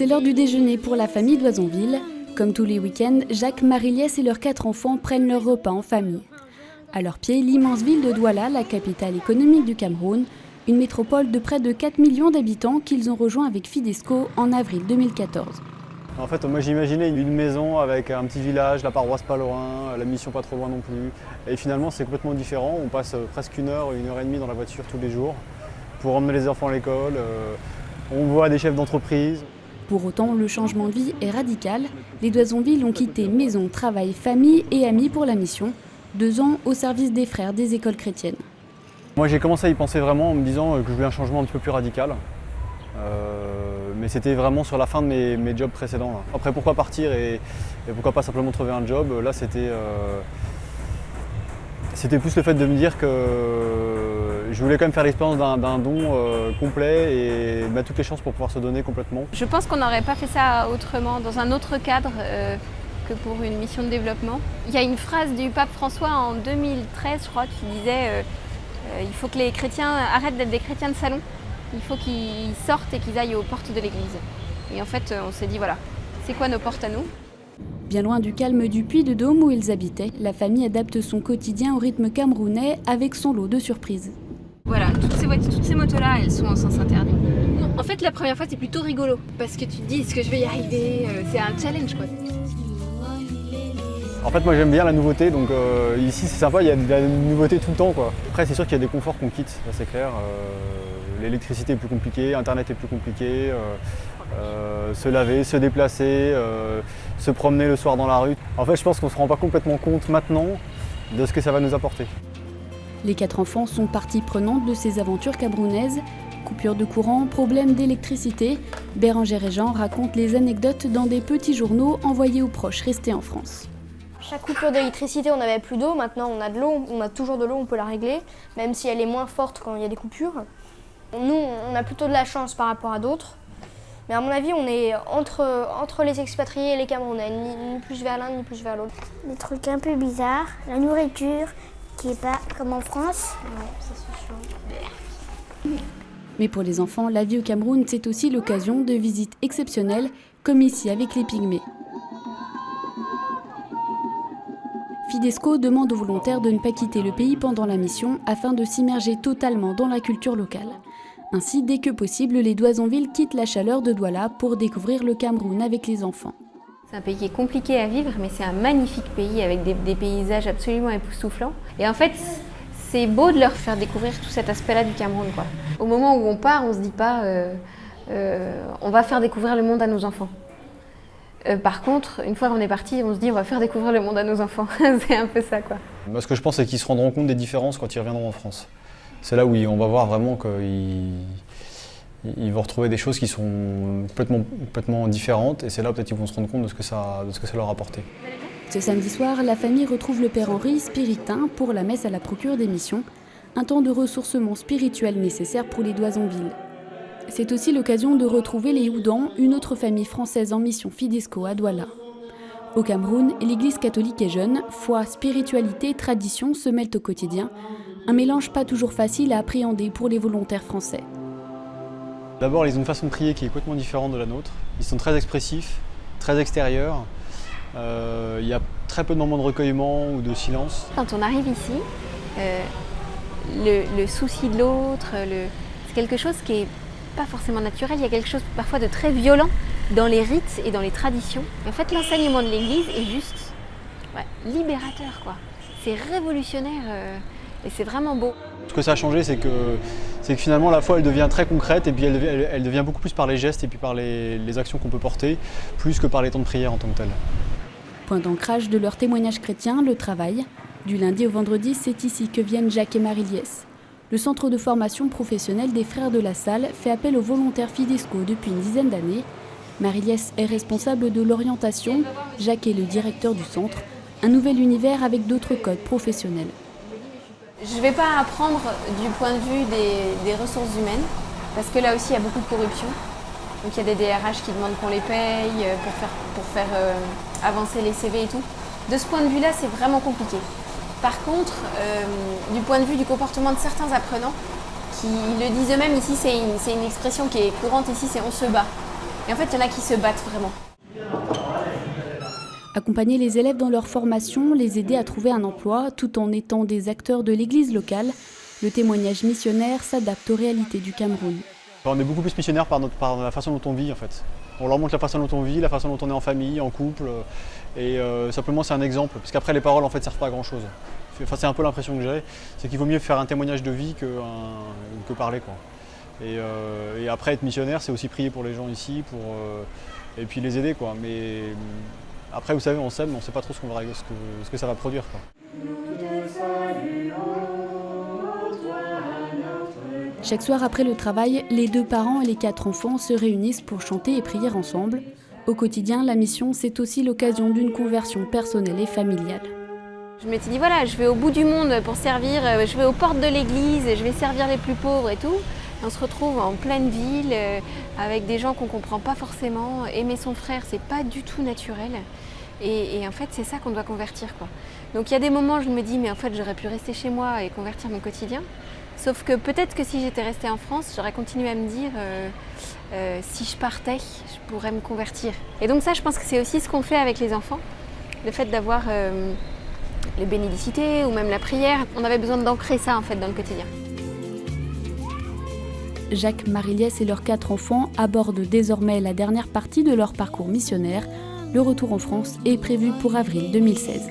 C'est l'heure du déjeuner pour la famille d'Oisonville. Comme tous les week-ends, Jacques, Marie-Liesse et leurs 4 enfants prennent leur repas en famille. À leur pied, l'immense ville de Douala, la capitale économique du Cameroun, une métropole de près de 4 millions d'habitants qu'ils ont rejoint avec Fidesco en avril 2014. En fait, moi j'imaginais une maison avec un petit village, la paroisse pas loin, la mission pas trop loin non plus. Et finalement, c'est complètement différent. On passe presque une heure et demie dans la voiture tous les jours pour emmener les enfants à l'école. On voit des chefs d'entreprise. Pour autant, le changement de vie est radical. Les d'Oisonville ont quitté maison, travail, famille et amis pour la mission. 2 ans au service des frères des écoles chrétiennes. Moi j'ai commencé à y penser vraiment en me disant que je voulais un changement un petit peu plus radical. Mais c'était vraiment sur la fin de mes jobs précédents. Là. Après pourquoi partir et pourquoi pas simplement trouver un job, là c'était plus le fait de me dire que je voulais quand même faire l'expérience d'un don complet et mettre toutes les chances pour pouvoir se donner complètement. Je pense qu'on n'aurait pas fait ça autrement, dans un autre cadre que pour une mission de développement. Il y a une phrase du pape François en 2013, je crois, qui disait il faut que les chrétiens arrêtent d'être des chrétiens de salon. Il faut qu'ils sortent et qu'ils aillent aux portes de l'église. Et en fait, on s'est dit, voilà, c'est quoi nos portes à nous ? Bien loin du calme du Puy-de-Dôme où ils habitaient, la famille adapte son quotidien au rythme camerounais avec son lot de surprises. Voilà, toutes ces motos-là, elles sont en sens interdit. En fait, la première fois, c'est plutôt rigolo. Parce que tu te dis, est-ce que je vais y arriver ? C'est un challenge, quoi. En fait, moi j'aime bien la nouveauté, donc ici c'est sympa, il y a de la nouveauté tout le temps, quoi. Après, c'est sûr qu'il y a des conforts qu'on quitte, ça c'est clair. L'électricité est plus compliquée, Internet est plus compliqué, se laver, se déplacer, se promener le soir dans la rue. En fait, je pense qu'on ne se rend pas complètement compte maintenant de ce que ça va nous apporter. Les 4 enfants sont partie prenante de ces aventures camerounaises. Coupure de courant, problème d'électricité. Bérangère et Jean racontent les anecdotes dans des petits journaux envoyés aux proches restés en France. Chaque coupure d'électricité, on n'avait plus d'eau. Maintenant, on a de l'eau, on a toujours de l'eau, on peut la régler, même si elle est moins forte quand il y a des coupures. Nous, on a plutôt de la chance par rapport à d'autres. Mais à mon avis, on est entre les expatriés et les Camerounais, ni plus vers l'un, ni plus vers l'autre. Des trucs un peu bizarres, la nourriture qui n'est pas comme en France. Ouais, ça c'est chaud. Mais pour les enfants, la vie au Cameroun, c'est aussi l'occasion de visites exceptionnelles, comme ici avec les Pygmées. Fidesco demande aux volontaires de ne pas quitter le pays pendant la mission afin de s'immerger totalement dans la culture locale. Ainsi, dès que possible, les d'Oisonville quittent la chaleur de Douala pour découvrir le Cameroun avec les enfants. C'est un pays qui est compliqué à vivre, mais c'est un magnifique pays avec des paysages absolument époustouflants. Et en fait, c'est beau de leur faire découvrir tout cet aspect-là du Cameroun, quoi. Au moment où on part, on ne se dit pas on va faire découvrir le monde à nos enfants. Par contre, une fois qu'on est parti, on se dit on va faire découvrir le monde à nos enfants. C'est un peu ça, quoi. Moi, ce que je pense, c'est qu'ils se rendront compte des différences quand ils reviendront en France. C'est là où on va voir vraiment qu'ils vont retrouver des choses qui sont complètement différentes. Et c'est là peut-être qu'ils vont se rendre compte de ce que ça leur a apporté. Ce samedi soir, la famille retrouve le Père Henri, spiritain, pour la messe à la procure des missions. Un temps de ressourcement spirituel nécessaire pour les d'Oisonville. C'est aussi l'occasion de retrouver les Houdans, une autre famille française en mission Fidesco à Douala. Au Cameroun, l'Église catholique est jeune, foi, spiritualité, tradition se mêlent au quotidien. Un mélange pas toujours facile à appréhender pour les volontaires français. D'abord, ils ont une façon de prier qui est complètement différente de la nôtre. Ils sont très expressifs, très extérieurs. Il y a très peu de moments de recueillement ou de silence. Quand on arrive ici, le souci de l'autre, c'est quelque chose qui est pas forcément naturel, il y a quelque chose parfois de très violent dans les rites et dans les traditions. Et en fait, l'enseignement de l'Église est juste libérateur, quoi. C'est révolutionnaire et c'est vraiment beau. Ce que ça a changé, c'est que finalement la foi elle devient très concrète et puis elle devient beaucoup plus par les gestes et puis par les actions qu'on peut porter, plus que par les temps de prière en tant que tel. Point d'ancrage de leur témoignage chrétien, le travail. Du lundi au vendredi, c'est ici que viennent Jacques et Marie-Liesse. Le centre de formation professionnelle des Frères de la Salle fait appel aux volontaires Fidesco depuis une dizaine d'années. Marie-Liesse est responsable de l'orientation, Jacques est le directeur du centre. Un nouvel univers avec d'autres codes professionnels. Je ne vais pas apprendre du point de vue des ressources humaines, parce que là aussi il y a beaucoup de corruption. Donc il y a des DRH qui demandent qu'on les paye pour faire avancer les CV et tout. De ce point de vue-là, c'est vraiment compliqué. Par contre, du point de vue du comportement de certains apprenants, qui le disent eux-mêmes, ici c'est une expression qui est courante ici, c'est on se bat. Et en fait, il y en a qui se battent vraiment. Accompagner les élèves dans leur formation, les aider à trouver un emploi, tout en étant des acteurs de l'église locale, le témoignage missionnaire s'adapte aux réalités du Cameroun. On est beaucoup plus missionnaires par la façon dont on vit en fait. On leur montre la façon dont on vit, la façon dont on est en famille, en couple, et simplement c'est un exemple, parce qu'après les paroles en fait servent pas à grand chose. Enfin, c'est un peu l'impression que j'ai, c'est qu'il vaut mieux faire un témoignage de vie que parler, quoi. Et après être missionnaire, c'est aussi prier pour les gens ici, et puis les aider, quoi. Mais après vous savez, on sème, mais on ne sait pas trop ce que ça va produire, quoi. Chaque soir après le travail, les 2 parents et les 4 enfants se réunissent pour chanter et prier ensemble. Au quotidien, la mission, c'est aussi l'occasion d'une conversion personnelle et familiale. Je m'étais dit, voilà, je vais au bout du monde pour servir, je vais aux portes de l'église, je vais servir les plus pauvres et tout. Et on se retrouve en pleine ville, avec des gens qu'on ne comprend pas forcément. Aimer son frère, c'est pas du tout naturel. Et en fait, c'est ça qu'on doit convertir, quoi. Donc il y a des moments où je me dis, mais en fait, j'aurais pu rester chez moi et convertir mon quotidien. Sauf que peut-être que si j'étais restée en France, j'aurais continué à me dire si je partais, je pourrais me convertir. Et donc ça, je pense que c'est aussi ce qu'on fait avec les enfants. Le fait d'avoir les bénédicités ou même la prière, on avait besoin d'ancrer ça en fait dans le quotidien. Jacques, Marie-Liesse et leurs 4 enfants abordent désormais la dernière partie de leur parcours missionnaire. Le retour en France est prévu pour avril 2016.